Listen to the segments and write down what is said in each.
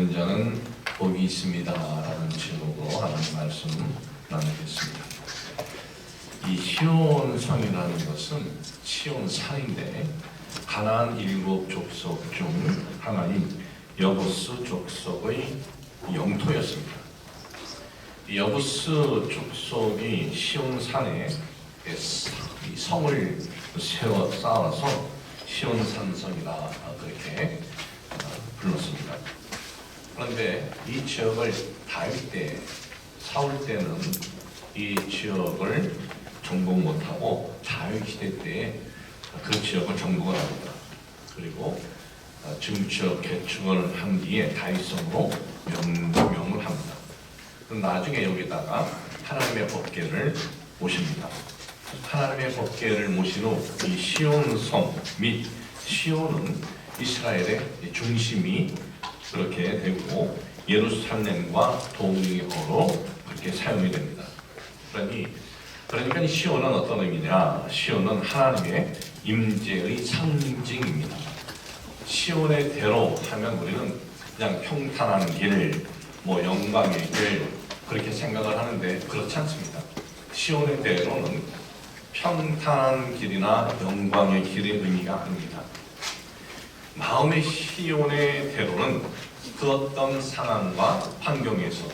믿는 자는 복이 있습니다 라는 제목으로 하나님 말씀 나누겠습니다. 이 시온성이라는 것은 시온산인데 가나안 7 족속 중 하나인 여부스 족속의 영토였습니다. 이 여부스 족속이 시온산에 이 성을 세워 쌓아서 시온산성이라 그렇게 불렀습니다. 그런데 이 지역을 다윗 때, 사울 때는 이 지역을 정복 못하고 다윗 시대 때 그 지역을 정복을 합니다. 그리고 증축, 개축을 한 뒤에 다윗성으로 명을 합니다. 그럼 나중에 여기다가 하나님의 법궤를 모십니다. 하나님의 법궤를 모신 후 이 시온성 및 시온은 이스라엘의 중심이 그렇게 되고 예루살렘과 동의어로 그렇게 사용이 됩니다. 그러니까 이 시온은 어떤 의미냐? 시온은 하나님의 임재의 상징입니다. 시온의 대로 하면 우리는 그냥 평탄한 길, 영광의 길 그렇게 생각을 하는데 그렇지 않습니다. 시온의 대로는 평탄한 길이나 영광의 길의 의미가 아닙니다. 마음의 시온의 대로는 그 어떤 상황과 환경에서도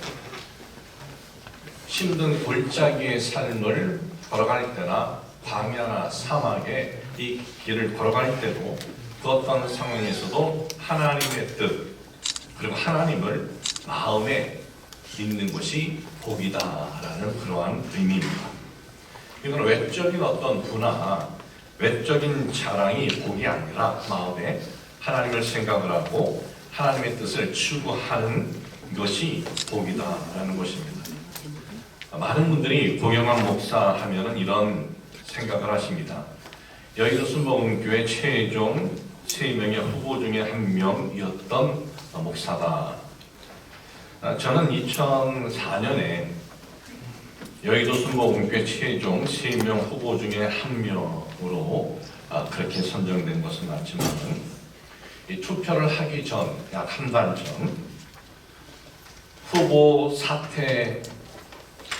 힘든 골짜기의 삶을 걸어갈 때나 광야나 사막에 이 길을 걸어갈 때도 그 어떤 상황에서도 하나님의 뜻 그리고 하나님을 마음에 믿는 것이 복이다라는 그러한 의미입니다. 이건 외적인 어떤 분화, 외적인 자랑이 복이 아니라 마음에 하나님을 생각을 하고 하나님의 뜻을 추구하는 것이 복이다라는 것입니다. 많은 분들이 고경환 목사 하면은 이런 생각을 하십니다. 여의도 순복음교회 최종 3명의 후보 중에 1명이었던 목사다. 저는 2004년에 여의도 순복음교회 최종 3명 후보 중에 1명으로 그렇게 선정된 것은 맞지만 이 투표를 하기 전, 약 한 달 전 후보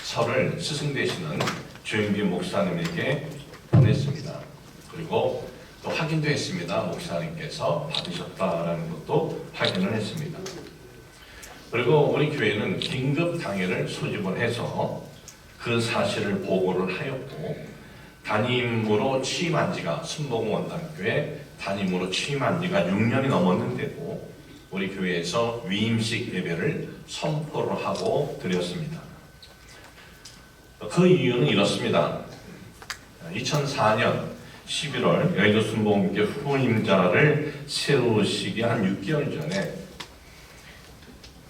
사퇴서를 스승되시는 조영빈 목사님에게 보냈습니다. 그리고 또 확인도 했습니다. 목사님께서 받으셨다라는 것도 확인을 했습니다. 그리고 우리 교회는 긴급 당회를 소집을 해서 그 사실을 보고를 하였고 담임으로 취임한 지가 순복음원단교회 담임으로 취임한 지가 6년이 넘었는데도 우리 교회에서 위임식 예배를 선포를 하고 드렸습니다. 그 이유는 이렇습니다. 2004년 11월 여의도 순복음교회 후보임자를 세우시기 한 6개월 전에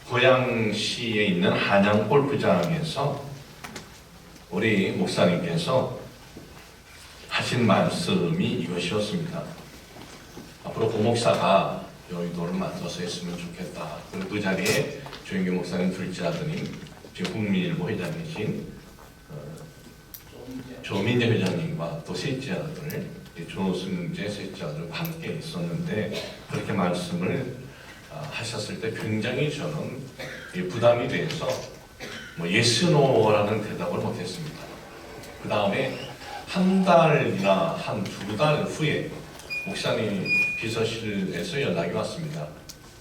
고양시에 있는 한양 골프장에서 우리 목사님께서 하신 말씀이 이것이었습니다. 앞으로 고 목사가 여의도를 만들어서 했으면 좋겠다. 그리고 그 자리에 조영기 목사님 둘째 아드님, 지금 국민일보 회장이신 조민재 회장님과 또 셋째 아들, 조승재 셋째 아들과 함께 있었는데 그렇게 말씀을 하셨을 때 굉장히 저는 부담이 돼서 yes, no라는 대답을 못했습니다. 그 다음에 한 달이나 한 2달 후에 목사님 비서실에서 연락이 왔습니다.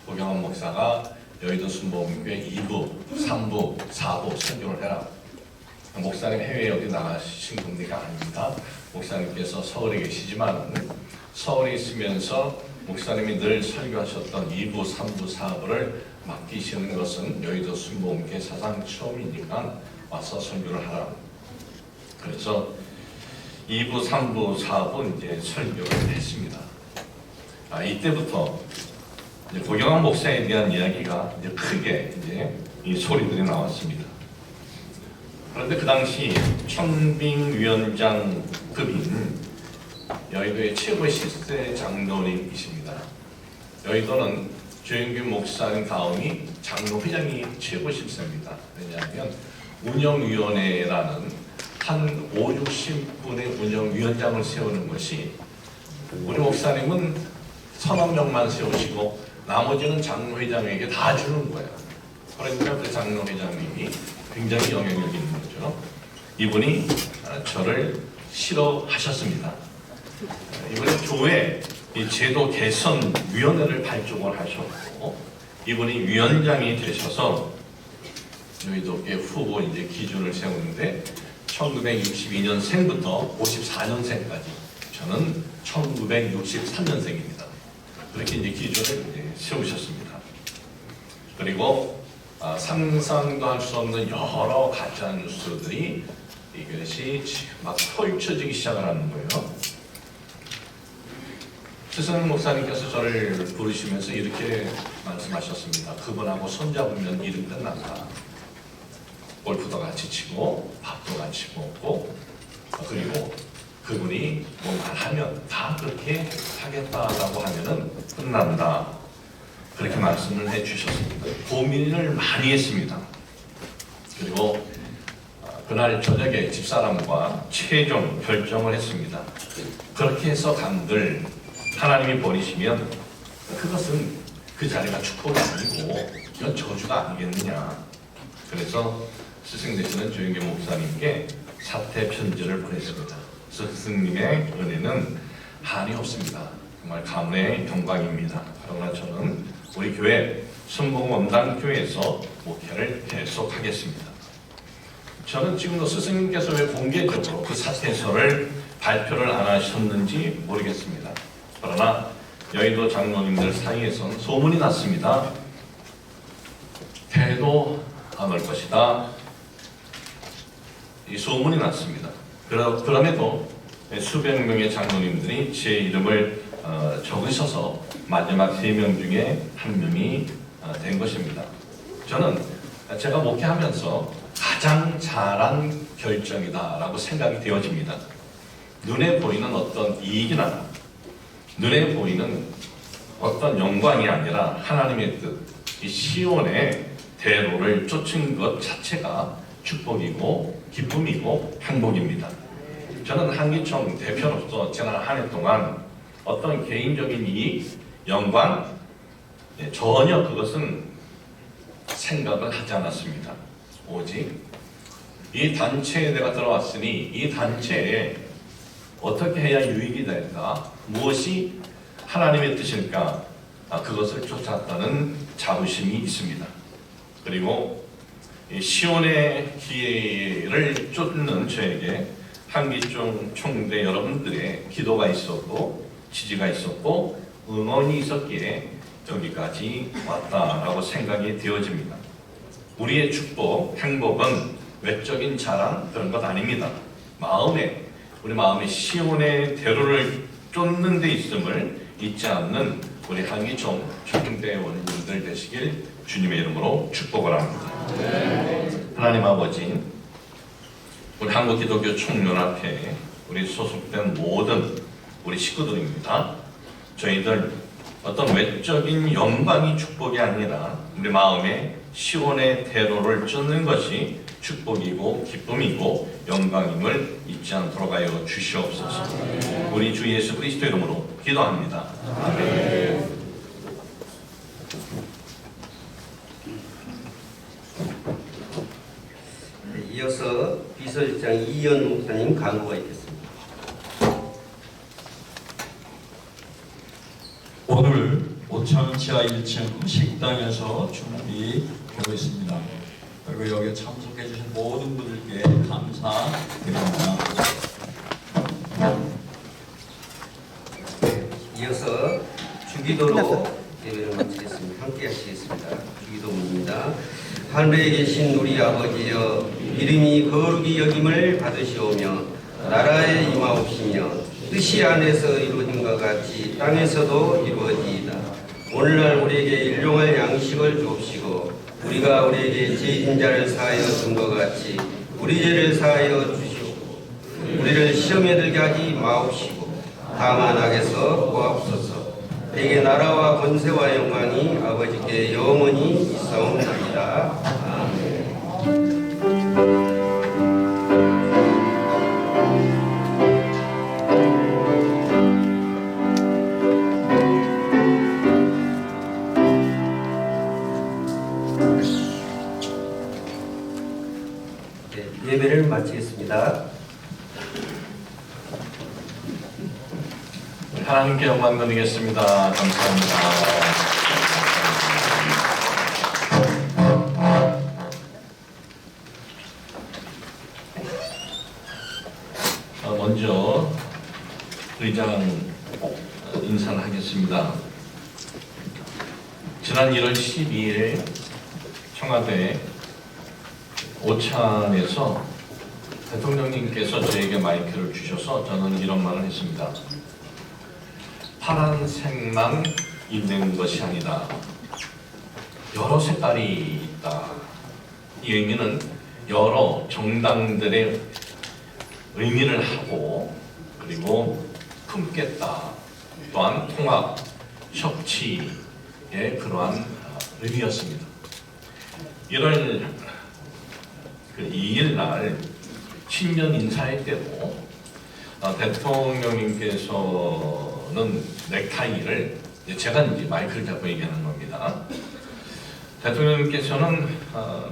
고경환 목사가 여의도 순복음교회 2부, 3부, 4부 선교를 해라. 목사님 해외에 어디 나가신 겁니까? 아닙니다. 목사님께서 서울에 계시지만 서울에 있으면서 목사님이 늘 설교하셨던 2부, 3부, 4부를 맡기시는 것은 여의도 순복음교회 사상 처음이니까 와서 설교를 하라. 그래서 2부, 3부, 4부 이제 설교를 했습니다. 이때부터 이제 고경환 목사에 대한 이야기가 이제 크게 이 소리들이 나왔습니다. 그런데 그 당시 청빙위원장급인 여의도의 최고의 실세 장로님이십니다. 여의도는 조영균 목사님 다음이 장로회장이 최고 실세입니다. 왜냐하면 운영위원회라는 한 50-60분의 운영위원장을 세우는 것이 우리 목사님은 1,000명 명만 세우시고 나머지는 장로회장에게 다 주는 거야. 그러니까 그 장로회장님이 굉장히 영향력이 있는 거죠. 이분이 저를 싫어하셨습니다. 이번에 교회 이 제도 개선 위원회를 발족을 하셨고, 이분이 위원장이 되셔서 여의도계 후보 이제 기준을 세우는데 1962년생부터 54년생까지, 저는 1963년생입니다. 그렇게 이제 기준을 이제 세우셨습니다. 그리고 상상도 할 수 없는 여러 가짜 뉴스들이 이것이 막 펼쳐지기 시작을 하는 거예요. 최승현 목사님께서 저를 부르시면서 이렇게 말씀하셨습니다. 그분하고 손잡으면 일은 끝난다. 골프도 같이 치고 밥도 같이 먹고, 그리고 그분이 뭐 말하면 다 그렇게 하겠다라고 하면은 끝난다. 그렇게 말씀을 해주셨습니다. 고민을 많이 했습니다. 그리고 그날 저녁에 집사람과 최종 결정을 했습니다. 그렇게 해서 간들 하나님이 버리시면 그것은 그 자리가 축복이 아니고 이건 저주가 아니겠느냐. 그래서 스승 되시는 조영계 목사님께 사퇴 편지를 보냈습니다. 스승님의 은혜는 한이 없습니다. 정말 가문의 영광입니다. 그러나 저는 우리 교회 순복음원단교회에서 목회를 계속하겠습니다. 저는 지금도 스승님께서 왜 공개적으로 그 사퇴서를 발표를 안 하셨는지 모르겠습니다. 그러나 여의도 장로님들 사이에서는 소문이 났습니다. 태도 안 올 것이다. 이 소문이 났습니다. 그럼에도 수백 명의 장로님들이 제 이름을 적으셔서 마지막 3명 중에 1명이 된 것입니다. 저는 제가 목회하면서 가장 잘한 결정이다라고 생각이 되어집니다. 눈에 보이는 어떤 이익이나 눈에 보이는 어떤 영광이 아니라 하나님의 뜻, 이 시온의 대로를 쫓은 것 자체가 축복이고 기쁨이고 행복입니다. 저는 한기총 대표로서 지난 한 해 동안 어떤 개인적인 이익, 영광, 전혀 그것은 생각을 하지 않았습니다. 오직 이 단체에 내가 들어왔으니 이 단체에 어떻게 해야 유익이 될까? 무엇이 하나님의 뜻일까? 그것을 쫓았다는 자부심이 있습니다. 그리고 시온의 기회를 쫓는 저에게 한기총 총대 여러분들의 기도가 있었고 지지가 있었고 응원이 있었기에 여기까지 왔다라고 생각이 되어집니다. 우리의 축복, 행복은 외적인 자랑 그런 것 아닙니다. 우리 마음에 시온의 대로를 쫓는 데 있음을 잊지 않는 우리 한기총 총대 원님들 되시길 주님의 이름으로 축복을 합니다. 하나님 아버지, 우리 한국기독교 총연합회 우리 소속된 모든 우리 식구들입니다. 저희들 어떤 외적인 영광이 축복이 아니라 우리 마음에 시온의 대로를 쫓는 것이 축복이고 기쁨이고 영광임을 잊지 않도록 하여 주시옵소서. 우리 주 예수 그리스도 이름으로 기도합니다. 아멘. 이어서 비서실장 이현 목사님 간구가 있겠습니다. 오늘 오창 지하 1층 식당에서 준비되고 있습니다. 그리고 여기에 참석해 주신 모든 분들께 감사드립니다. 이어서 주기도로 예배를 마치겠습니다. 함께 하시겠습니다. 주기도문입니다. 하늘에 계신 우리 아버지여, 이름이 거룩히 여김을 받으시오며 나라에 임하옵시며 뜻이 안에서 이루어진 것 같이 땅에서도 이루어지이다. 오늘날 우리에게 일용할 양식을 주옵시고 우리가 우리에게 죄진 자를 사하여 준 것 같이 우리 죄를 사하여 주시옵고 우리를 시험에 들게 하지 마옵시고 다만 악에서 구하옵소서. 내게 나라와 권세와 영광이 아버지께 영원히 있사옵나이다. 아멘. 네, 예배를 마치겠습니다. 하나님께 영광 드리겠습니다. 감사합니다. 먼저 의장 인사를 하겠습니다. 지난 1월 12일 청와대 오찬에서 대통령님께서 저에게 마이크를 주셔서 저는 이런 말을 했습니다. 파란색만 있는 것이 아니다. 여러 색깔이 있다. 이 의미는 여러 정당들의 의미를 하고 그리고 품겠다. 또한 통합, 협치의 그러한 의미였습니다. 1월 2일 날 신년 인사회 때도 대통령님께서는 넥타이를 제가 이제 마이크를 잡고 얘기하는 겁니다. 대통령님께서는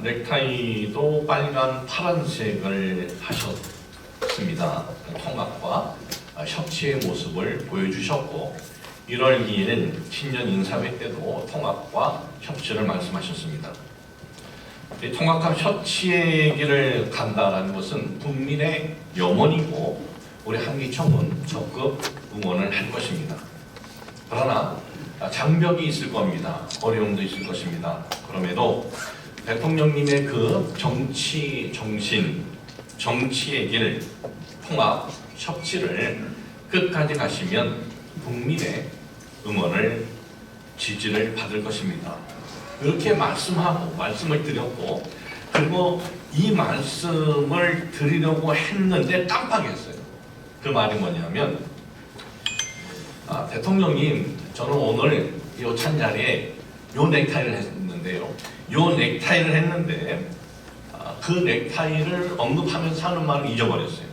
넥타이도 빨간 파란색을 하셨습니다. 통합과 협치의 모습을 보여주셨고 1월 2일 신년 인사회 때도 통합과 협치를 말씀하셨습니다. 이 통합과 협치의 길을 간다는 것은 국민의 염원이고 우리 한기총은 적극 응원을 할 것입니다. 그러나 장벽이 있을 겁니다. 어려움도 있을 것입니다. 그럼에도 대통령님의 그 정치 정신, 정치의 길, 통합, 협치를 끝까지 가시면 국민의 응원을, 지지를 받을 것입니다. 그렇게 말씀을 드렸고 그리고 이 말씀을 드리려고 했는데 깜빡했어요. 그 말이 뭐냐면 대통령님 저는 오늘 이 오찬 자리에 요 넥타이를 했는데요. 요 넥타이를 했는데 그 넥타이를 언급하면서 하는 말을 잊어버렸어요.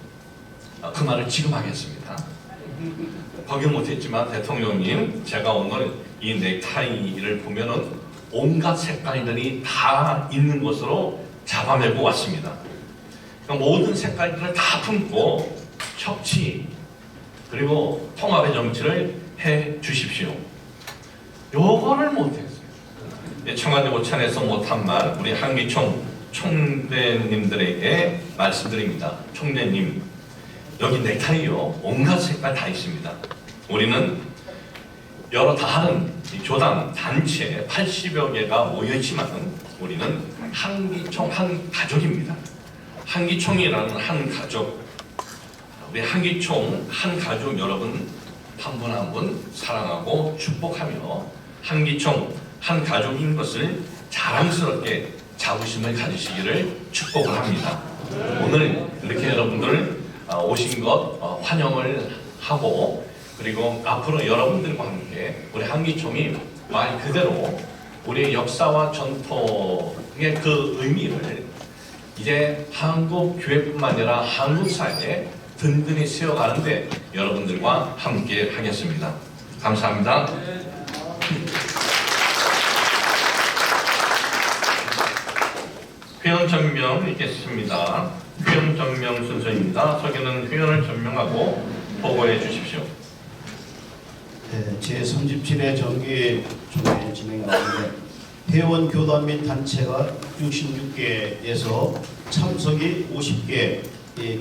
그 말을 지금 하겠습니다. 거기 못했지만 대통령님 제가 오늘 이 넥타이를 보면은 온갖 색깔들이 다 있는 것으로 잡아내고 왔습니다. 그러니까 모든 색깔들을 다 품고 협치 그리고 통합의 정치를 해 주십시오. 요거를 못했어요. 청와대 오찬에서 못한 말 우리 한기총 총대님들에게 말씀드립니다. 총대님 여기 넥타이요 온갖 색깔 다 있습니다. 우리는 여러 다른 교단, 단체 80여 개가 모여있지만 우리는 한기총 한 가족입니다. 한기총이라는 한 가족, 우리 한기총 한 가족 여러분 한 분 한 분 사랑하고 축복하며 한기총 한 가족인 것을 자랑스럽게 자부심을 가지시기를 축복을 합니다. 오늘 이렇게 여러분들 오신 것 환영을 하고 그리고 앞으로 여러분들과 함께 우리 한기총이 말 그대로 우리의 역사와 전통의 그 의미를 이제 한국 교회뿐만 아니라 한국 사회에 든든히 세워가는데 여러분들과 함께 하겠습니다. 감사합니다. 회원 전명 있겠습니다. 회원 전명 순서입니다. 서기는 회원을 전명하고 보고해 주십시오. 네, 제37회 정기 총회 진행 가운데 회원 교단 및 단체가 66개에서 참석이 50개,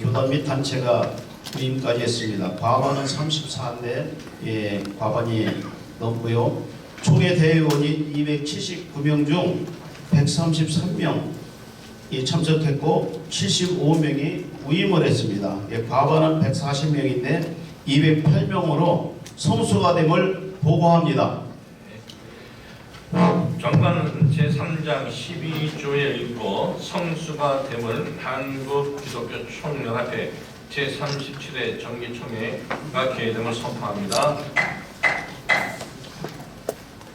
교단 및 단체가 부임까지 했습니다. 과반은 34인데 과반이 넘고요. 총회 대의원이 279명 중 133명이 참석했고 75명이 부임을 했습니다. 과반은 140명인데 208명으로 성수가 됨을 보고합니다. 정관 제3장 12조에 읽고 성수가 됨을 한국기독교총연합회 제37회 정기총회가 개회됨을 선포합니다.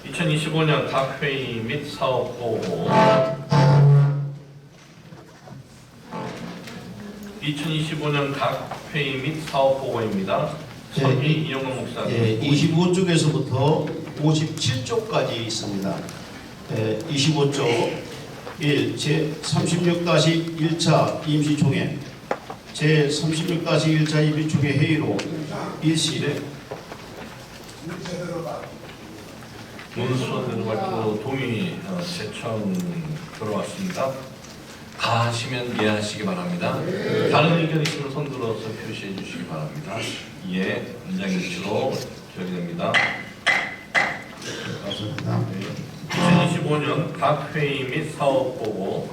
2025년 각 회의 및 사업 보고 2025년 각 회의 및 사업 보고입니다. 서기 이용근 목사님. 25쪽에서부터 57쪽까지 있습니다. 25조 1 제36-1차 임시총회 제36-1차 임시총회 회의로 일시에 문수원으로 발표 동의 제청 들어왔습니다. 다 하시면 예 하시기 바랍니다. 다른 의견 있으면 손 들어서 표시해 주시기 바랍니다. 예, 문장일치로 결의됩니다. 감사합니다. 2025년 각 회의 및 사업 보고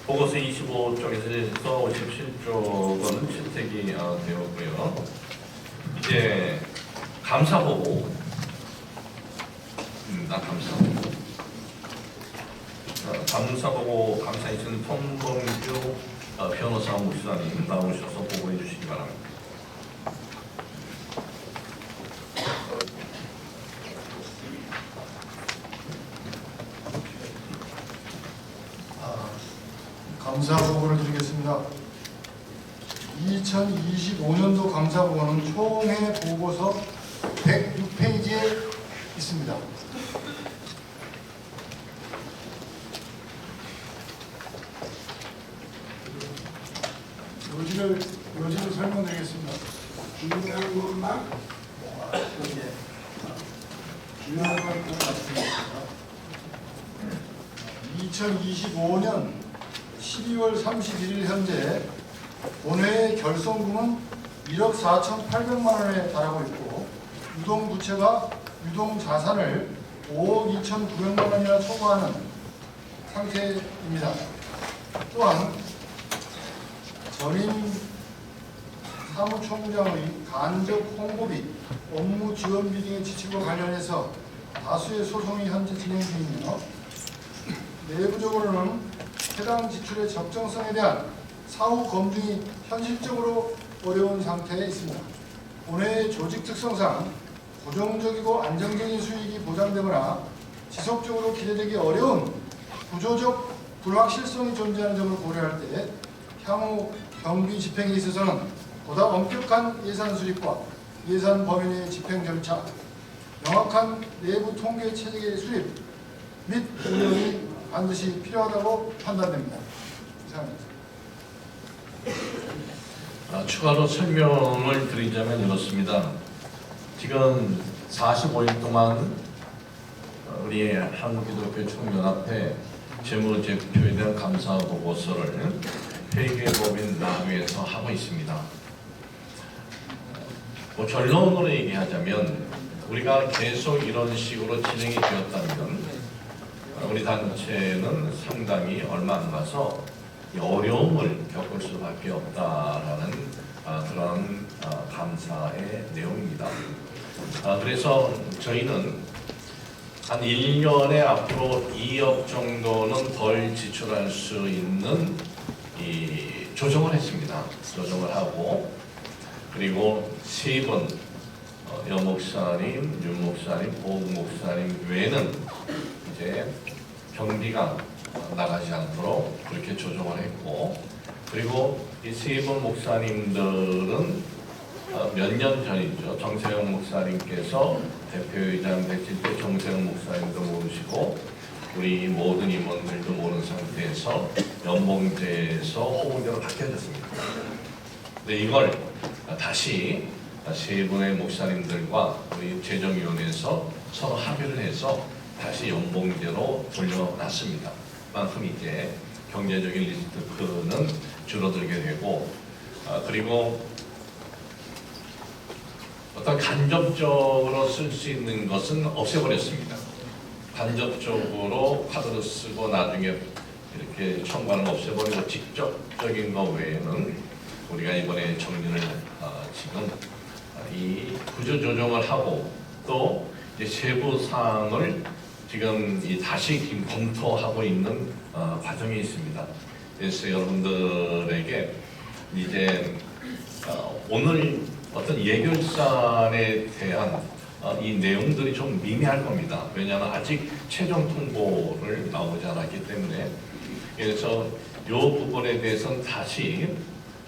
보고서 25쪽에서 57쪽은 채택이 되었고요. 이제 감사 보고 감사 보고 감사해주신 통범규 변호사 목사님 나오셔서 보고해 주시기 바랍니다. 감사 보고를 드리겠습니다. 2025년도 감사 보고는 총회 보고서 106페이지에 있습니다. 요지를 설명드리겠습니다. 중요한 것만 중요한 것만 말씀드립니다. 2025년 12월 31일 현재 본회의 결손금은 1억 4,800만 원에 달하고 있고 유동부채가 유동자산을 5억 2,900만 원이나 초과하는 상태입니다. 또한 전임 사무총장의 간접 홍보비, 업무 지원비 등의 지출과 관련해서 다수의 소송이 현재 진행 중이며 내부적으로는 해당 지출의 적정성에 대한 사후 검증이 현실적으로 어려운 상태에 있습니다. 본회의 조직 특성상 고정적이고 안정적인 수익이 보장되거나 지속적으로 기대되기 어려운 구조적 불확실성이 존재하는 점을 고려할 때 향후 경비 집행에 있어서는 보다 엄격한 예산 수립과 예산 범위 내 집행 절차, 명확한 내부 통계 체계의 수립 및 운영이 반드시 필요하다고 판단됩니다. 이상입니다. 추가로 설명을 드리자면 이렇습니다. 지금 45일 동안 우리 한국기독교총연합회 재무제표에 대한 감사 보고서를 회계법인 나위에서 하고 있습니다. 결론으로 얘기하자면 우리가 계속 이런 식으로 진행이 되었다면 우리 단체는 상당히 얼마 안 가서 어려움을 겪을 수밖에 없다라는 그런 감사의 내용입니다. 그래서 저희는 한 1년에 앞으로 2억 정도는 덜 지출할 수 있는 조정을 했습니다. 조정을 하고 그리고 세 분 여 목사님, 윤 목사님, 보 목사님 외에는 이제 경비가 나가지 않도록 그렇게 조정을 했고 그리고 이 세 분 목사님들은 몇 년 전이죠. 정세영 목사님께서 대표회장 되실 때 정세영 목사님도 모르시고 우리 모든 임원들도 모르는 상태에서 연봉제에서 호봉제로 바뀌어졌습니다. 근데 이걸 다시 세 분의 목사님들과 우리 재정위원회에서 서로 합의를 해서 다시 연봉제로 돌려놨습니다. 그만큼 이제 경제적인 리스크는 줄어들게 되고 그리고 어떤 간접적으로 쓸 수 있는 것은 없애버렸습니다. 간접적으로 카드를 쓰고 나중에 이렇게 청구하는 거 없애버리고 직접적인 거 외에는 우리가 이번에 정리를 지금 이 구조 조정을 하고 또 이제 세부 사항을 지금 다시 검토하고 있는 과정이 있습니다. 그래서 여러분들에게 이제 오늘 어떤 예결산에 대한 이 내용들이 좀 미미할 겁니다. 왜냐하면 아직 최종 통보를 나오지 않았기 때문에 그래서 이 부분에 대해서는 다시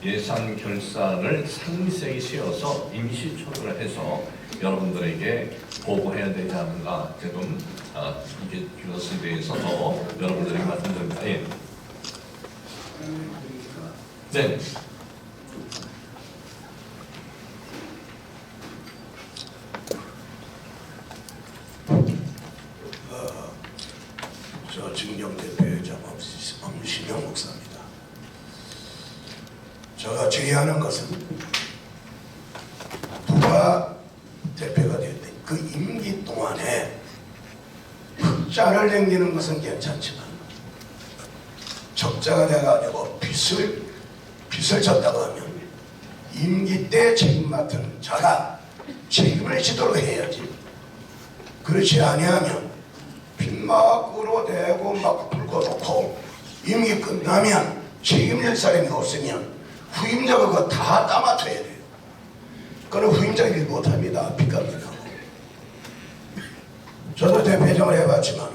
예산 결산을 상세히 씌워서 임시 처리를 해서 여러분들에게 보고해야 되지 않는가 지금 이게 이것에 대해서 더 여러분들에게 말씀드립니다. 예. 네. 저 증경대표회장 엄신영 목사입니다. 제가 제의하는 것은 누가 대표가 됐든 그 임기 동안에 흑자를 남기는 것은 괜찮지만 적자가 돼가지고 빚을 졌다고 하면 임기 때 책임 맡은 자가 책임을 지도록 해야지. 그렇지 아니하면 빚막으로 대고 막 긁어놓고 임기 끝나면 책임질 사람이 없으면 후임자가 그거 다 따맡아야 돼요. 그는 후임자가 일 못합니다. 빚 갚는다고. 저도 대표회장을 해봤지만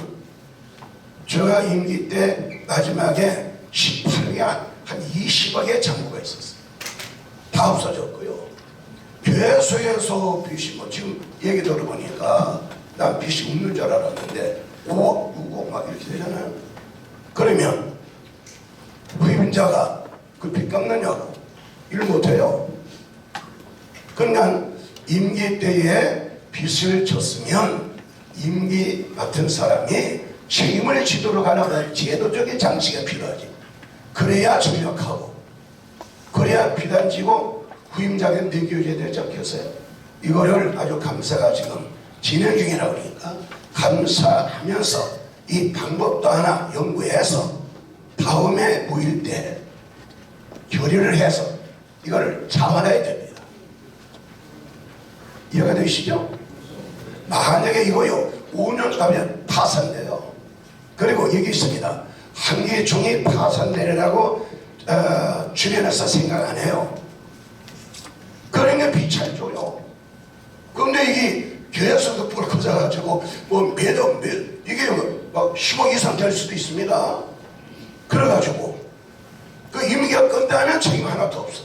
제가 임기 때 마지막에 18개 한 20억의 잔고가 있었어요. 다 없어졌고요. 교회소에서 빚이 뭐 지금 얘기 들어보니까 난 빚이 없는 줄 알았는데 5억, 6억 막 이렇게 되잖아요. 그러면 후임자가 그 빚 갚느냐고 일 못해요. 그러니까 임기 때에 빚을 졌으면 임기 맡은 사람이 책임을 지도록 하는 제도적인 장치가 필요하지. 그래야 전력하고 그래야 비단지고 후임자가 넘겨줘야 되지 않겠어요? 이거를 아주 감사가 지금 진행 중이라고 그러니까 감사하면서 이 방법도 하나 연구해서 다음에 모일 때 결의를 해서 이거를 잡아내야 됩니다. 이해가 되시죠? 만약에 이거요 5년 가면 파산돼요. 그리고 여기 있습니다. 한계종이 파산되리라고 주변에서 생각 안 해요. 그러니까 비잘 줘요. 그런데 이게 교회에서도 뿔 커져가지고 뭐 이게 막 10억 이상 될 수도 있습니다. 그래가지고 그 임기가 끝나면 책임 하나도 없어.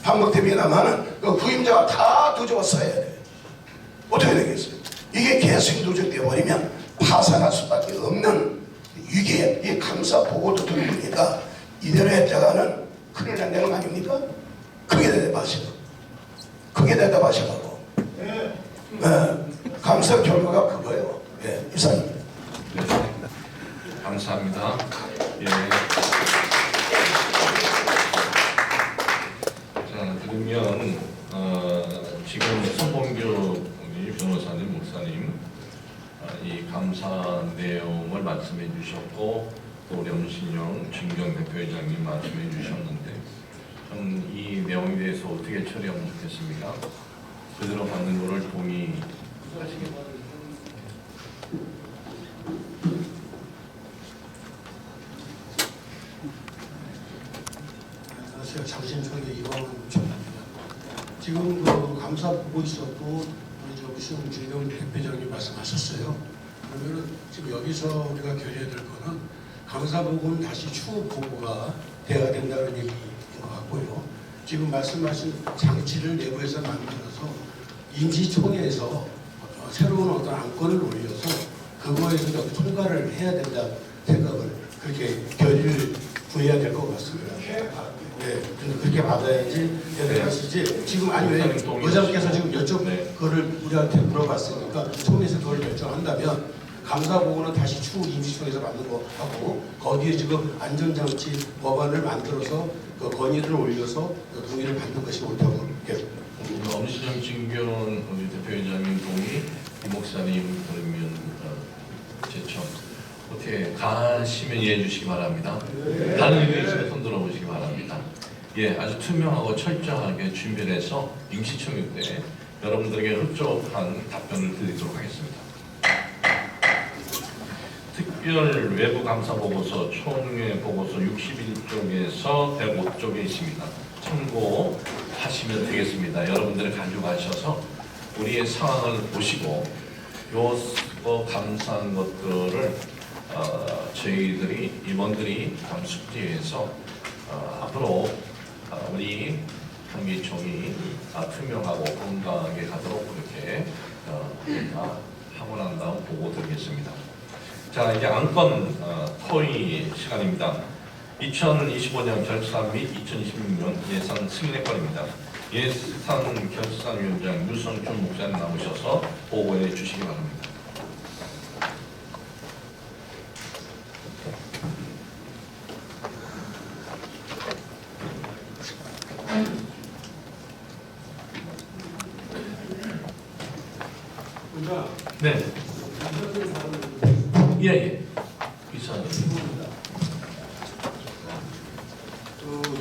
반복됩니다만은 그 후임자가 다 뒤집어 써야 돼. 어떻게 되겠어요? 이게 계속 누적되어 버리면 파산할 수밖에 없는 위기에 이 감사 보고도 들으니까 이대로 했다가는 큰일 난다는 거 아닙니까? 크게 대답하시고 크게 대답하시라고. 감사 결과가 그거예요. 예, 이사님. 네. 감사합니다. 예. 자, 그러면 지금 손범규 변호사님, 목사님 이 감사 내용을 말씀해 주셨고 또 우리 엄신영 진경 대표회장님 말씀해 주셨는데 저는 이 내용에 대해서 어떻게 처리하면 좋겠습니까? 그대로 받는 것을 동의하시겠습니까? 안녕하세요. 장신청의 이광훈 총장입니다. 지금 그 감사 보고 있었고 우리 저 무슨 진경 대표장님 말씀하셨어요. 그러면은 지금 여기서 우리가 결의해야 될 거는 감사 보고는 다시 추후 보고가 돼야 된다는 얘기인 것 같고요. 지금 말씀하신 장치를 내부에서 만들어서 임시총회에서 새로운 어떤 안건을 올려서 그거에서 여기 통과를 해야 된다 생각을 그렇게 결의를 구해야 될 것 같습니다. 네, 그렇게 받아야지 되시지. 지금 아니 왜 의장께서 지금 여쭤 그거를 우리한테 물어봤으니까 총회에서 그걸 결정한다면 감사 보고는 다시 추후 임시총회에서 만든 거 하고 거기에 지금 안전장치 법안을 만들어서 그 건의를 올려서 그 동의를 받는 것이 옳다고 이렇게. 엄신영 진경 우리 대표회장님 동의, 이 목사님 그러면 제청 어떻게 가시면 이해해 주시기 바랍니다. 다른 의견 있으면 손 들어보시기 바랍니다. 예, 아주 투명하고 철저하게 준비를 해서 임시총회 때 여러분들에게 흡족한 답변을 드리도록 하겠습니다. 특별 외부 감사 보고서 총회 보고서 61쪽에서 105쪽에 있습니다. 참고하시면 되겠습니다. 여러분들이 가져가셔서 우리의 상황을 보시고 요 감사한 것들을 저희들이 임원들이 숙지해서 앞으로 우리 한기총이 투명하고 건강하게 가도록 그렇게 하고 난 다음 보고 드리겠습니다. 자, 이제 안건 토의 시간입니다. 2025년 결산 및 2026년 예산 승인의 건입니다. 예산 결산위원장 유성준 목사님 나오셔서 보고해 주시기 바랍니다. 네. 예. 이사님.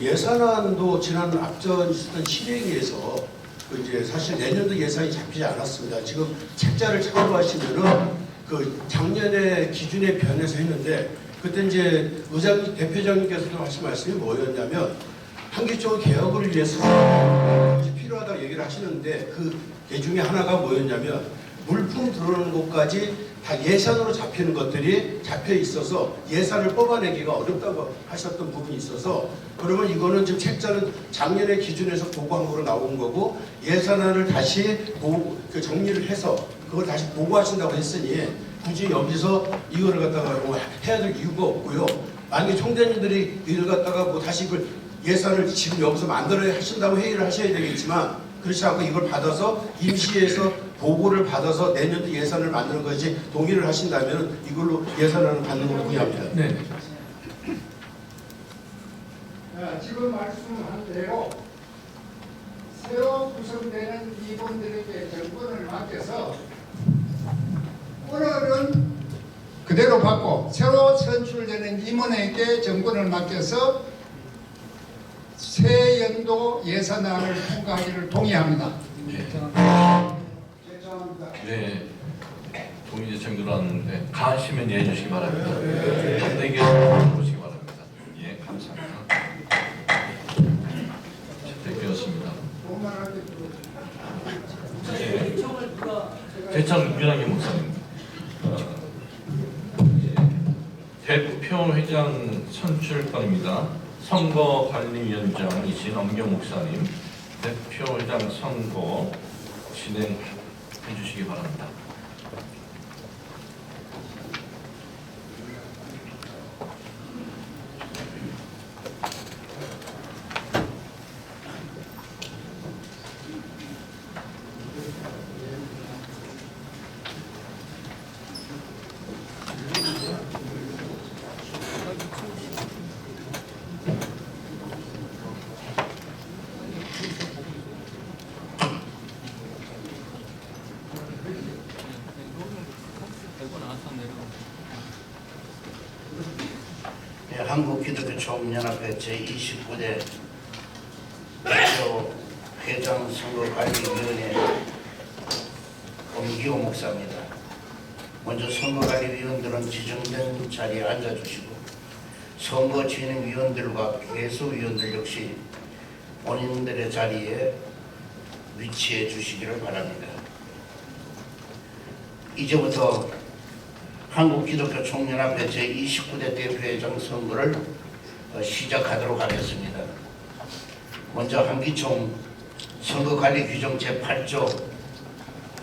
예산안도 지난 앞전 있었던 실행위에서 이제 사실 내년도 예산이 잡히지 않았습니다. 지금 책자를 참고하시면은 그 작년에 기준에 변해서 했는데 그때 이제 의장 대표장님께서도 하신 말씀이 뭐였냐면 한기총 개혁을 위해서 필요하다고 얘기를 하시는데 그 중에 하나가 뭐였냐면 물품 들어오는 곳까지 다 예산으로 잡히는 것들이 잡혀 있어서 예산을 뽑아내기가 어렵다고 하셨던 부분이 있어서 그러면 이거는 지금 책자는 작년의 기준에서 보고한 거로 나온 거고 예산안을 다시 정리를 해서 그걸 다시 보고하신다고 했으니 굳이 여기서 이거를 갖다가 뭐 해야 될 이유가 없고요. 만약에 총재님들이 이걸 갖다가 뭐 다시 이걸 예산을 지금 여기서 만들어야 하신다고 회의를 하셔야 되겠지만 그렇지 않고 이걸 받아서 임시에서 보고를 받아서 내년도 예산을 만드는 것이 동의를 하신다면 이걸로 예산안을 받는 걸로 동의합니다. 네. 지금 말씀한 대로 새로 구성되는 이분들에게 정권을 맡겨서 오늘은 그대로 받고 새로 선출되는 임원에게 정권을 맡겨서 새 연도 예산안을 통과하기를 동의합니다. 죄송합니다. 네. 동의 제청 들어왔는데 가시면 예 해주시기 바랍니다. 반대 의견 보시기 바랍니다. 예, 감사합니다. 대표였습니다. 제청 윤학의 목사님. 대표회장 선출건입니다. 선거관리위원장이신 엄경 목사님, 대표회장 선거 진행해 주시기 바랍니다. 한국기독교총연합회 제29대 대표 회장 선거관리위원회 엄기호 목사입니다. 먼저 선거관리위원들은 지정된 자리에 앉아주시고 선거진행위원들과 개수위원들 역시 본인들의 자리에 위치해 주시기를 바랍니다. 이제부터 한국기독교총연합회 제29대 대표회장 선거를 시작하도록 하겠습니다. 먼저 한기총 선거관리규정 제8조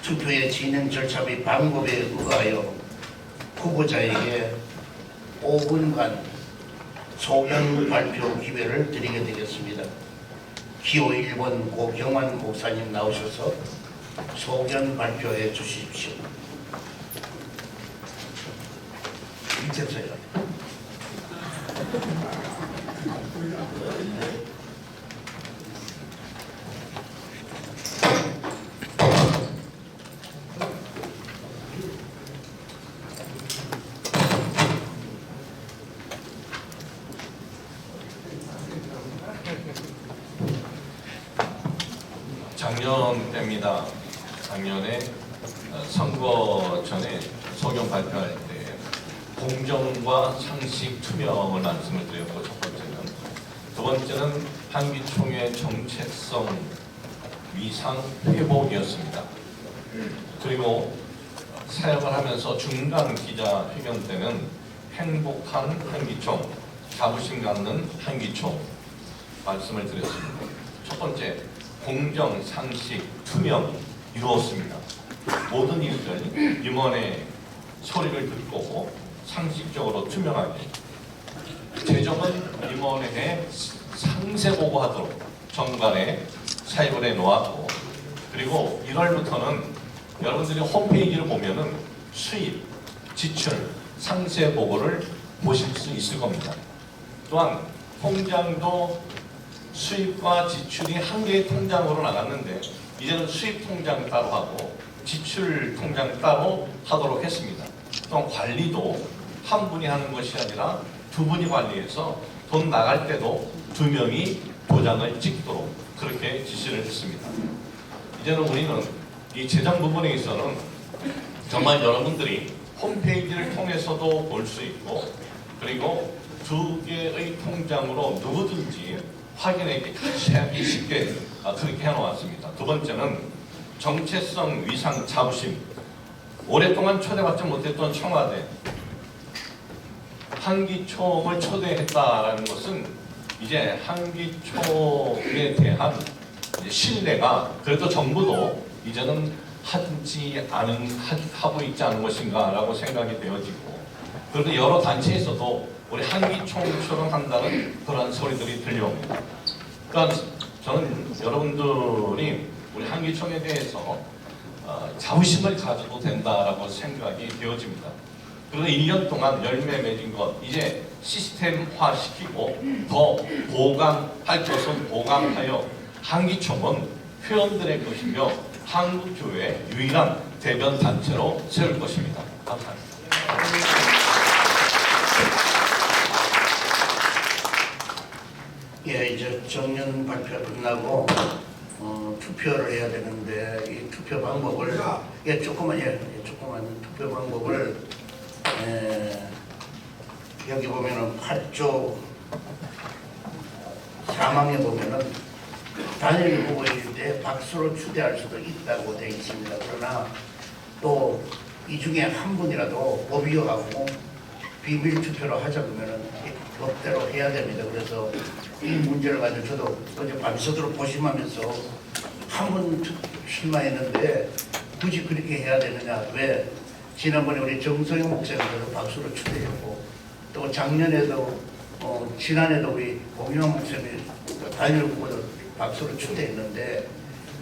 투표의 진행 절차 및 방법에 의하여 후보자에게 5분간 소견 발표 기회를 드리게 되겠습니다. 기호 1번 고경환 목사님 나오셔서 소견 발표해 주십시오. 밑에서요. 작년 때입니다. 작년에 선거 전에 소견 발표할 때 공정과 상식 투명을 말씀을 드렸고 첫 번째는, 두 번째는 한기총의 정체성 위상 회복이었습니다. 그리고 사역을 하면서 중간 기자회견 때는 행복한 한기총, 자부심 갖는 한기총 말씀을 드렸습니다. 첫 번째, 공정, 상식, 투명 이루었습니다. 모든 일들 임원의 소리를 듣고 상식적으로 투명하게 재정은 임원회에 상세 보고하도록 정관에 사입을 해 놓았고, 그리고 1월부터는 여러분들이 홈페이지를 보면은 수입, 지출, 상세 보고를 보실 수 있을 겁니다. 또한 통장도 수입과 지출이 한 개의 통장으로 나갔는데 이제는 수입 통장 따로 하고 지출 통장 따로 하도록 했습니다. 또한 관리도 한 분이 하는 것이 아니라 두 분이 관리해서 돈 나갈 때도 두 명이 도장을 찍도록 그렇게 지시를 했습니다. 이제는 우리는 이 재정 부분에 있어서는 정말 여러분들이 홈페이지를 통해서도 볼 수 있고, 그리고 두 개의 통장으로 누구든지 확인하기 가시하기 쉽게 그렇게 해놓았습니다. 두 번째는 정체성 위상 자부심. 오랫동안 초대받지 못했던 청와대 한기총을 초대했다라는 것은 이제 한기총에 대한 이제 신뢰가 그래도 정부도 이제는 하고 있지 않은 것인가라고 생각이 되어지고, 그래도 여러 단체에서도 우리 한기총처럼 한다는 그런 소리들이 들려옵니다. 그러니까 저는 여러분들이 우리 한기총에 대해서 자부심을 가져도 된다라고 생각이 되어집니다. 그래서 1년 동안 열매 맺은 것 이제 시스템화시키고 더 보강할 것은 보강하여 한기총은 회원들의 것이며 한국교회 유일한 대변 단체로 세울 것입니다. 감사합니다. 예, 이제 정년 발표 끝나고 투표를 해야 되는데 이 투표 방법을 조그만 투표 방법을 여기 보면은 8조 사망에 보면은 단일 후보일 때 박수로 추대할 수도 있다고 되어 있습니다. 그러나 또 이 중에 한 분이라도 법위하고 비밀 투표로 하자 그러면은 법대로 해야 됩니다. 그래서 이 문제를 가지고 저도 어제 밤새도록 고심하면서 한 분 출마했는데 굳이 그렇게 해야 되느냐, 왜 지난번에 우리 정성영 목사님도 박수로 추대했고 또 작년에도 지난해도 우리 공유한 목사님이 단일 후보도 박수로 추대했는데,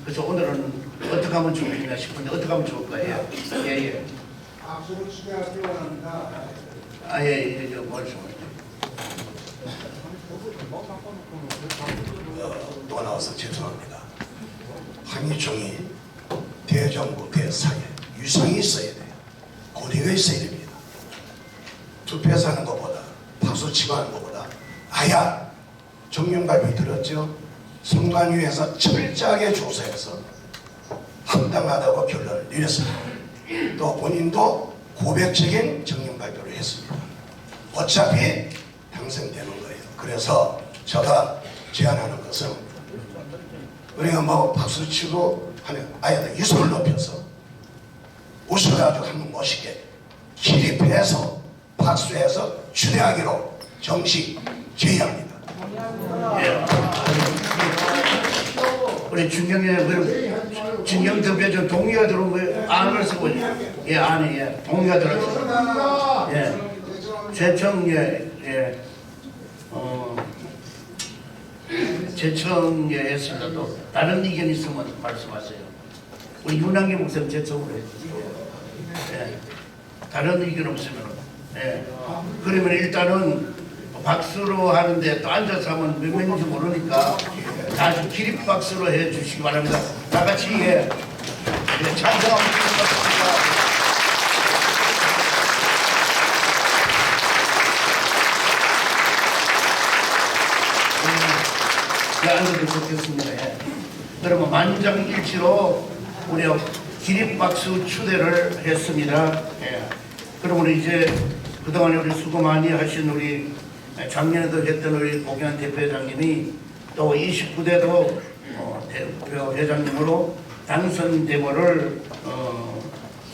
그래서 오늘은 어떻게 하면 좋겠냐 싶은데 어떻게 하면 좋을까요? 예. 박수로 추대할 필요가 합니다. 예, 말씀을. 또 나와서 죄송합니다. 한기총이 대정부 대사에 유상이 있어야 돼요. 고리가 있어야 됩니다. 투표해서 하는 것보다 박수 치고 하는 것보다 아야 정년발표 들었죠? 선관위에서 철저하게 조사해서 합당하다고 결론을 내렸습니다. 또 본인도 고백적인 정년발표를 했습니다. 어차피 당선되는 거예요. 그래서 제가 제안하는 것은 우리가 뭐 박수 치고 하는 아예 유서를 높여서 웃어가지고 한번 멋있게 기립해서 박수해서 추대하기로 정식 제의합니다. 예. 우리 중경 대표전 동의가 들어온 거예요. 안을 쓰고 예, 안에 동의가 들어왔어요. 예. 제청에 했습니다. 또 다른 의견 있으면 말씀하세요. 우리 윤한기 목사님 제청으로 했어요. 예. 다른 의견 없으면 그러면 일단은 박수로 하는데 또 앉아서 하면 몇 명인지 모르니까 아주 기립박수로 해주시기 바랍니다. 다 같이 찬성하고 있습니다. 앉아도 좋겠습니다. 그러면 만장일치로 우리 기립박수 추대를 했습니다. 그러면 이제 그동안에 우리 수고 많이 하신 우리 작년에도 했던 우리 고경환 대표회장님이 또 29대도 대표회장님으로 당선되고를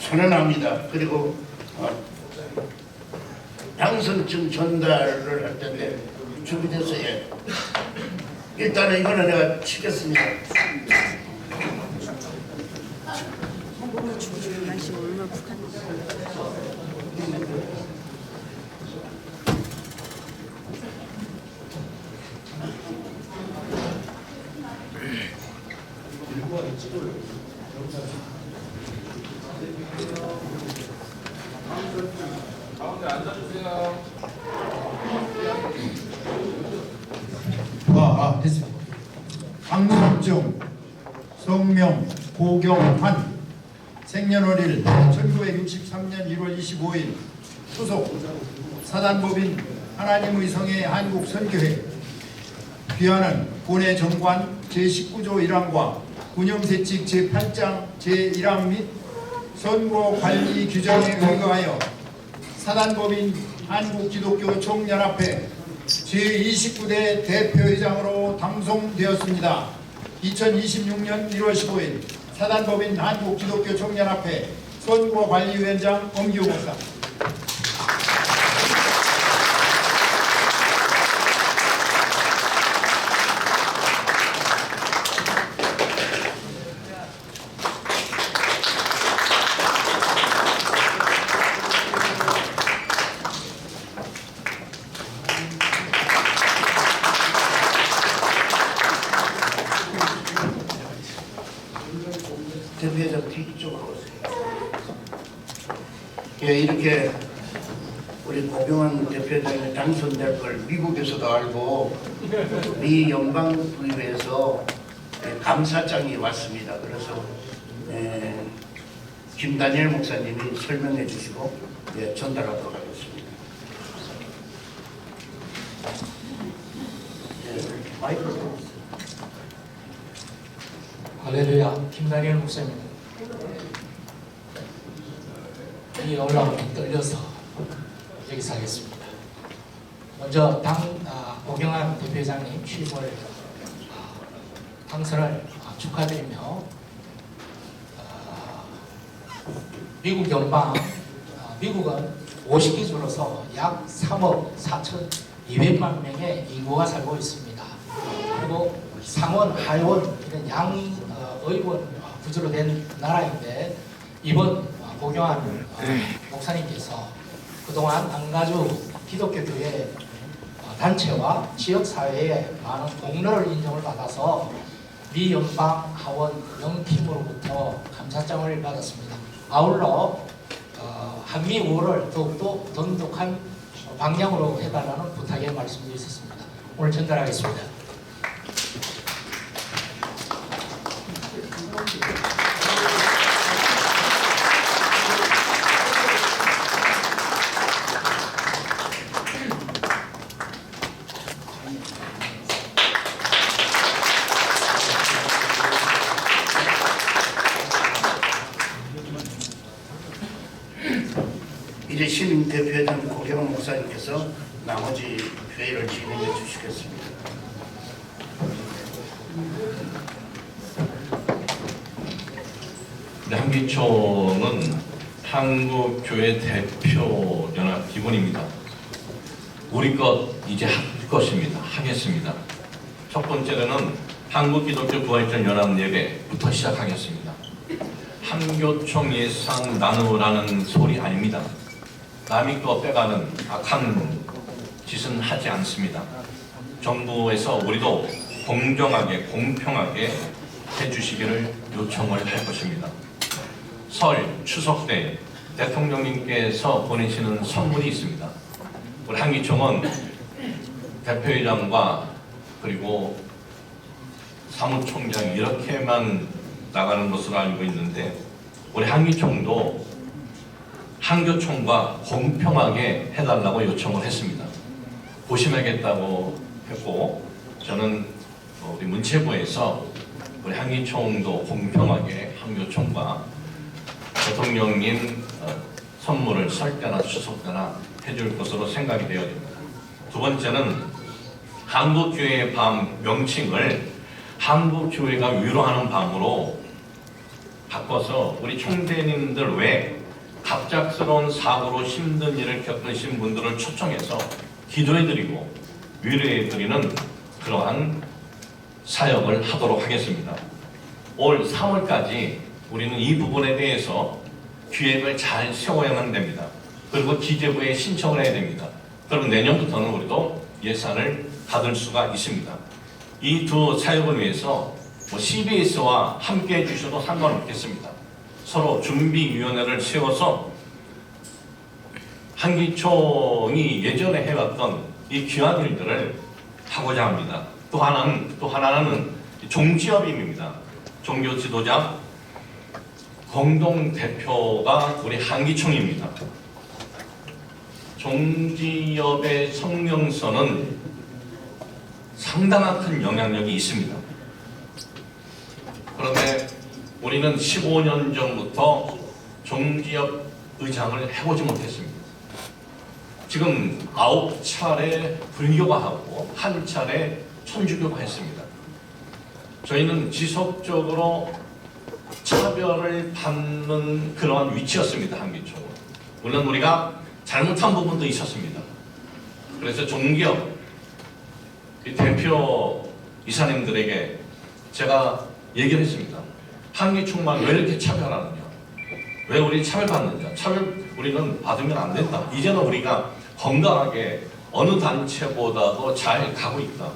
선언합니다. 그리고 당선증 전달을 할 텐데 준비됐어요. 일단은 이거는 내가 치겠습니다. 됐습니다. 박문정, 성명, 고경환, 생년월일 1963년 1월 25일, 소속 사단법인 하나님의 성의 한국선교회, 귀하는 본회 정관 제19조 1항과 운영세칙 제8장 제1항 및 선거관리 규정에 의거하여 사단법인 한국기독교 총연합회 제29대 대표회장으로 당송되었습니다. 2026년 1월 15일 사단법인 한국기독교 총연합회 선거관리위원장 엄기호 목사. 대표회장 뒤쪽으로 오세요. 예, 이렇게 우리 고경환 대표회장이 당선될 걸 미국에서도 알고 미 연방의회에서 감사장이 왔습니다. 그래서 김다니엘 목사님이 설명해 주시고 전달하도록 하겠습니다. 마이크로. 할렐루야, 김다니엘 목사입니다. 이 올라오면 떨려서 여기서 하겠습니다. 먼저 고경환 대표회장님 취임을 당선을 축하드리며 미국 연방 미국은 50기준으로서 약 3억 4,200만 명의 인구가 살고 있습니다. 그리고 상원, 하원 이런 양의원 구조로 된 나라인데 이번 고경환 목사님께서 그동안 한가주 기독교 교회 단체와 지역사회에 많은 공로를 인정을 받아서 미 연방 하원 영팀으로부터 감사장을 받았습니다. 아울러 한미 우호를 더욱더 돈독한 방향으로 해달라는 부탁의 말씀도 있었습니다. 오늘 전달하겠습니다. 이제 신임 대표회장 고경환 목사님께서 나머지 회의를 진행해 주시겠습니다. 한기총은 한국교회 대표연합 기본입니다. 우리 것 이제 할 것입니다. 하겠습니다. 첫 번째로는 한국기독교 부활절 연합 예배부터 시작하겠습니다. 한교총 예산 나누라는 소리 아닙니다. 남의 거 빼가는 악한 짓은 하지 않습니다. 정부에서 우리도 공정하게 공평하게 해주시기를 요청을 할 것입니다. 설, 추석 때 대통령님께서 보내시는 선물이 있습니다. 우리 한기총은 대표회장과 그리고 사무총장 이렇게만 나가는 것으로 알고 있는데 우리 한기총도 한교총과 공평하게 해달라고 요청을 했습니다. 고심하겠다고 했고 저는 우리 문체부에서 우리 한기총도 공평하게 한교총과 대통령님 선물을 설 때나 추석 때나 해줄 것으로 생각이 되어집니다. 두 번째는 한국교회의 밤 명칭을 한국교회가 위로하는 밤으로 바꿔서 우리 총대님들 외에 갑작스러운 사고로 힘든 일을 겪으신 분들을 초청해서 기도해드리고 위로해드리는 그러한 사역을 하도록 하겠습니다. 올 3월까지 우리는 이 부분에 대해서 기획을 잘 세워야만 됩니다. 그리고 기재부에 신청을 해야 됩니다. 그럼 내년부터는 우리도 예산을 받을 수가 있습니다. 이 두 사역을 위해서 CBS와 함께 해주셔도 상관없겠습니다. 서로 준비위원회를 세워서 한기총이 예전에 해왔던 이 귀한 일들을 하고자 합니다. 또 하나는 종지협임입니다. 종교 지도자 공동 대표가 우리 한기총입니다. 종지협의 성명서는 상당한 큰 영향력이 있습니다. 그런데 우리는 15년 전부터 종지협 의장을 해보지 못했습니다. 지금 9차례 불교가 하고 1차례 천주교가 했습니다. 저희는 지속적으로 차별을 받는 그러한 위치였습니다. 한기총은. 물론 우리가 잘못한 부분도 있었습니다. 그래서 종기협 대표 이사님들에게 제가 얘기를 했습니다. 한기총만 왜 이렇게 차별하느냐? 왜 우리 차별받느냐? 우리는 받으면 안 된다. 이제는 우리가 건강하게 어느 단체보다도 잘 가고 있다.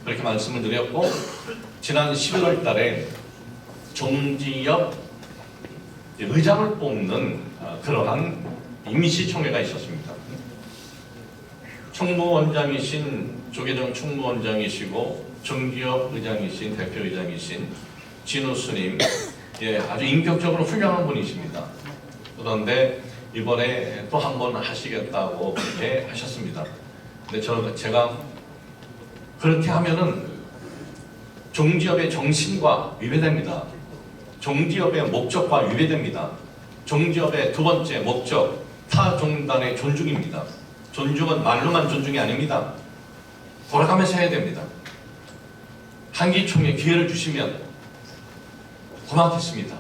그렇게 말씀을 드렸고, 지난 11월 달에 종지협 의장을 뽑는 그러한 임시총회가 있었습니다. 총무원장이신 조계종 총무원장이시고 종지협 의장이신 대표의장이신 진우 스님, 아주 인격적으로 훌륭한 분이십니다. 그런데 이번에 또 한 번 하시겠다고 그렇게 하셨습니다. 근데 제가 그렇게 하면은 종지협의 정신과 위배됩니다. 종지협의 목적과 위배됩니다. 종지협의 두 번째 목적, 타 종단의 존중입니다. 존중은 말로만 존중이 아닙니다. 돌아가면서 해야 됩니다. 한기총에 기회를 주시면 고맙겠습니다.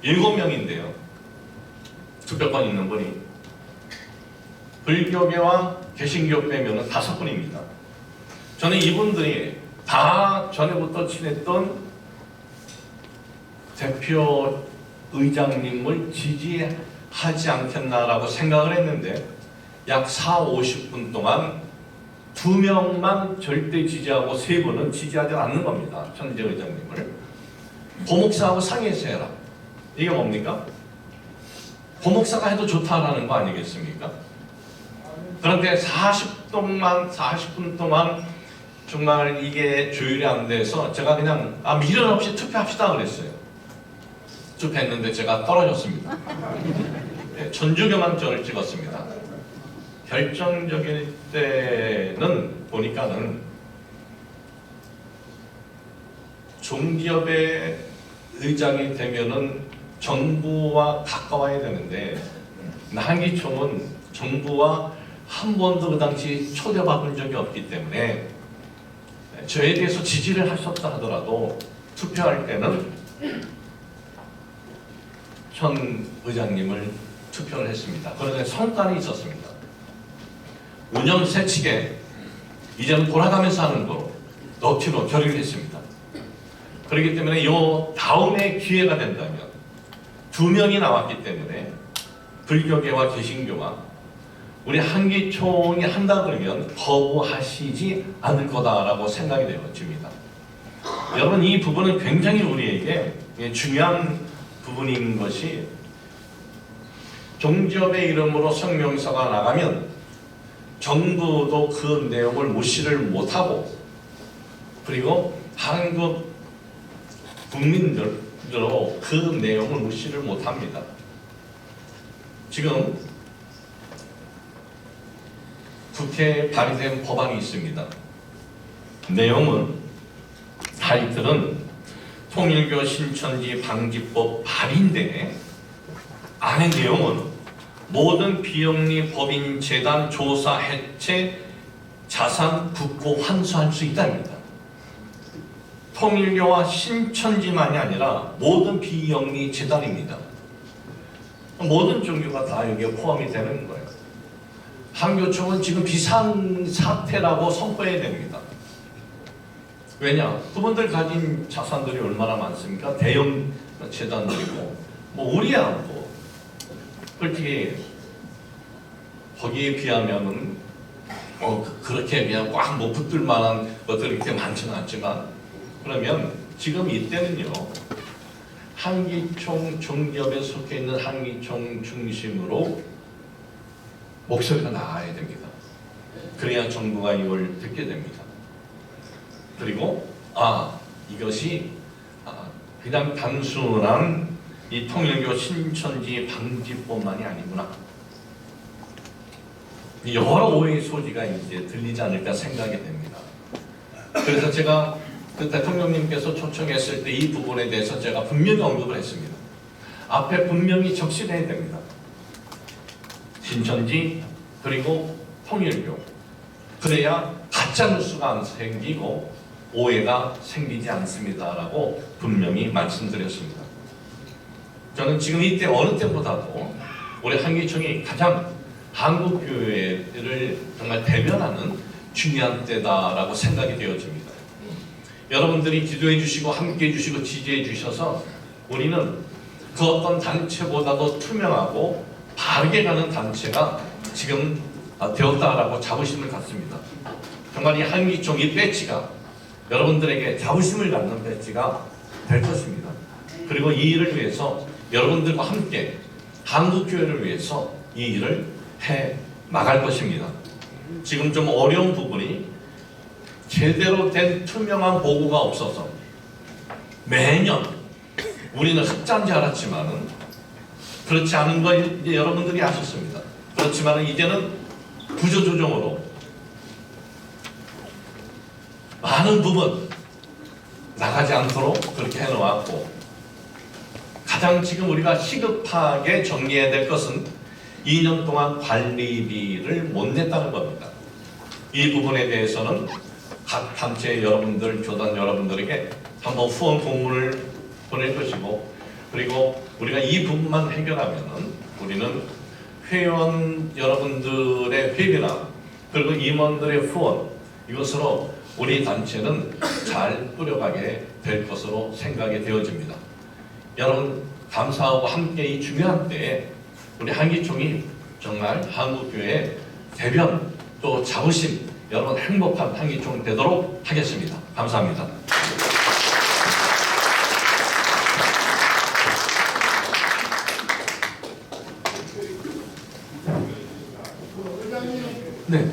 7명인데요. 투표권 있는 분이. 불교계와 개신교 빼면 5분입니다. 저는 이분들이 다 전에부터 친했던 대표 의장님을 지지하지 않겠나라고 생각을 했는데 약 40-50분 동안 2명만 절대 지지하고 3분은 지지하지 않는 겁니다. 천재 의장님을. 고목사하고 상의해서 해라. 이게 뭡니까? 고목사가 해도 좋다라는 거 아니겠습니까? 그런데 40분 동안 정말 이게 조율이 안 돼서 제가 그냥 미련 없이 투표합시다 그랬어요. 투표했는데 제가 떨어졌습니다. 네, 천주교만점을 찍었습니다. 결정적일 때는 보니까는 종기협의 의장이 되면은 정부와 가까워야 되는데 한기총은 정부와 한 번도 그 당시 초대받은 적이 없기 때문에 저에 대해서 지지를 하셨다 하더라도 투표할 때는 현 의장님을 투표를 했습니다. 그런데 성과는 있었습니다. 운영 세칙에 이제는 돌아가면서 하는 거로 넣기로 결의를 했습니다. 그렇기 때문에 요 다음에 기회가 된다면 2명이 나왔기 때문에 불교계와 개신교가 우리 한기총이 한다 그러면 거부하시지 않을 거다라고 생각이 되어집니다. 여러분, 이 부분은 굉장히 우리에게 중요한 부분인 것이, 종지협의 이름으로 성명서가 나가면 정부도 그 내용을 무시를 못하고, 그리고 한국 국민들도 그 내용을 무시를 못합니다. 지금 국회에 발의된 법안이 있습니다. 내용은, 타이틀은 통일교 신천지 방지법 발의인데 안의 내용은 모든 비영리 법인 재단 조사 해체 자산 국고 환수할 수 있답니다. 통일교와 신천지만이 아니라 모든 비영리 재단입니다. 모든 종교가 다 여기에 포함이 되는 거예요. 한교총은 지금 비상사태라고 선포해야 됩니다. 왜냐? 그분들 가진 자산들이 얼마나 많습니까? 대형 재단들이고, 우리야 솔직히 거기에 비하면은 그렇게 그냥 꽉 못 붙들 만한 것들이 그렇게 많지는 않지만, 그러면 지금 이때는요, 한기총 중기업에 속해 있는 한기총 중심으로 목소리가 나와야 됩니다. 그래야 정부가 이걸 듣게 됩니다. 그리고 이것이 그냥 단순한 이 통일교 신천지 방지뿐만이 아니구나, 여러 오해의 소지가 이제 들리지 않을까 생각이 됩니다. 그래서 제가 그 대통령님께서 초청했을 때 이 부분에 대해서 제가 분명히 언급을 했습니다. 앞에 분명히 적시해야 됩니다. 신천지 그리고 통일교, 그래야 가짜뉴스가 안 생기고 오해가 생기지 않습니다라고 분명히 말씀드렸습니다. 저는 지금 이때 어느 때보다도 우리 한기총이 가장 한국교회를 정말 대변하는 중요한 때다라고 생각이 되어집니다. 여러분들이 기도해 주시고 함께 해 주시고 지지해 주셔서 우리는 그 어떤 단체보다도 투명하고 바르게 가는 단체가 지금 되었다라고 자부심을 갖습니다. 정말 이 한기총 이 배지가 여러분들에게 자부심을 갖는 배지가 될 것입니다. 그리고 이 일을 위해서 여러분들과 함께 한국교회를 위해서 이 일을 해 나갈 것입니다. 지금 좀 어려운 부분이 제대로 된 투명한 보고가 없어서 매년 우리는 흑자인 줄 알았지만은 그렇지 않은 거 이제 여러분들이 아셨습니다. 그렇지만은 이제는 구조조정으로 많은 부분 나가지 않도록 그렇게 해놓았고, 가장 지금 우리가 시급하게 정리해야 될 것은 2년 동안 관리비를 못 냈다는 겁니다. 이 부분에 대해서는 각 단체 여러분들, 교단 여러분들에게 한번 후원 공문을 보낼 것이고, 그리고 우리가 이 부분만 해결하면은 우리는 회원 여러분들의 회비나 그리고 임원들의 후원, 이것으로 우리 단체는 잘 꾸려가게 될 것으로 생각이 되어집니다. 여러분 감사하고 함께 이 중요한 때에 우리 한기총이 정말 한국교회의 대변 또 자부심, 여러분 행복한 한기총 되도록 하겠습니다. 감사합니다. 네.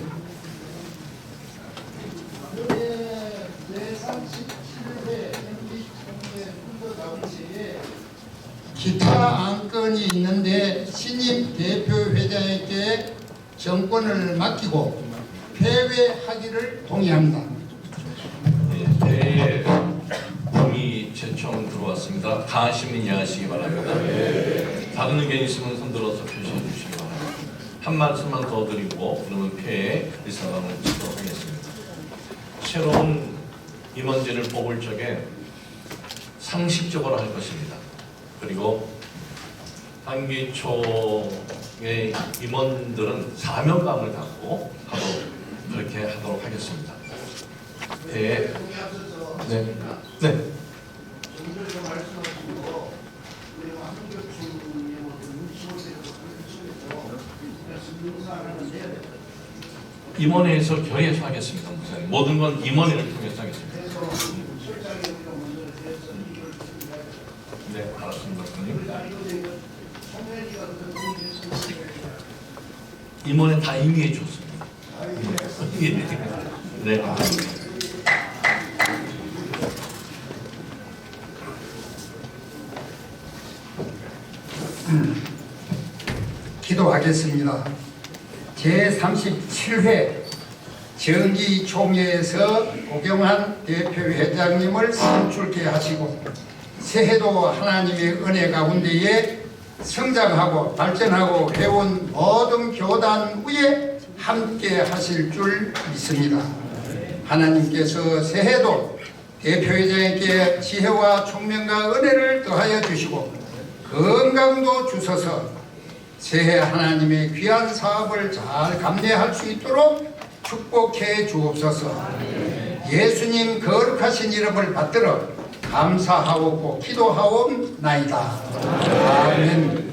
기타 안건이 있는데 신임 대표회장에게 정권을 맡기고 폐회하기를 동의합니다. 네, 동의 제청 들어왔습니다. 다 시민 이해하시기 바랍니다. 다른 의견 있으면 손들어서 표시해 주시기 바랍니다. 한 말씀만 더 드리고 그러면 폐회 의사방을 치도록 하겠습니다. 새로운 임원진을 뽑을 적에 상식적으로 할 것입니다. 그리고 한기총의 임원들은 사명감을 갖고 그렇게 하도록 하겠습니다. 네. 네. 네. 임원회에서 결의해서 하겠습니다. 모든 건 임원회를 통해서 하겠습니다. 네, 알았습니다. 임원회 다 임의해 줬습니다. 네. 기도하겠습니다. 제37회 정기총회에서 고경환 대표회장님을 선출케 하시고 새해도 하나님의 은혜 가운데에 성장하고 발전하고 해온 모든 교단 위에 함께 하실 줄 믿습니다. 하나님께서 새해도 대표회장에게 지혜와 총명과 은혜를 더하여 주시고 건강도 주셔서 새해 하나님의 귀한 사업을 잘 감내할 수 있도록 축복해 주옵소서. 예수님 거룩하신 이름을 받들어 감사하옵고 기도하옵나이다. 아멘.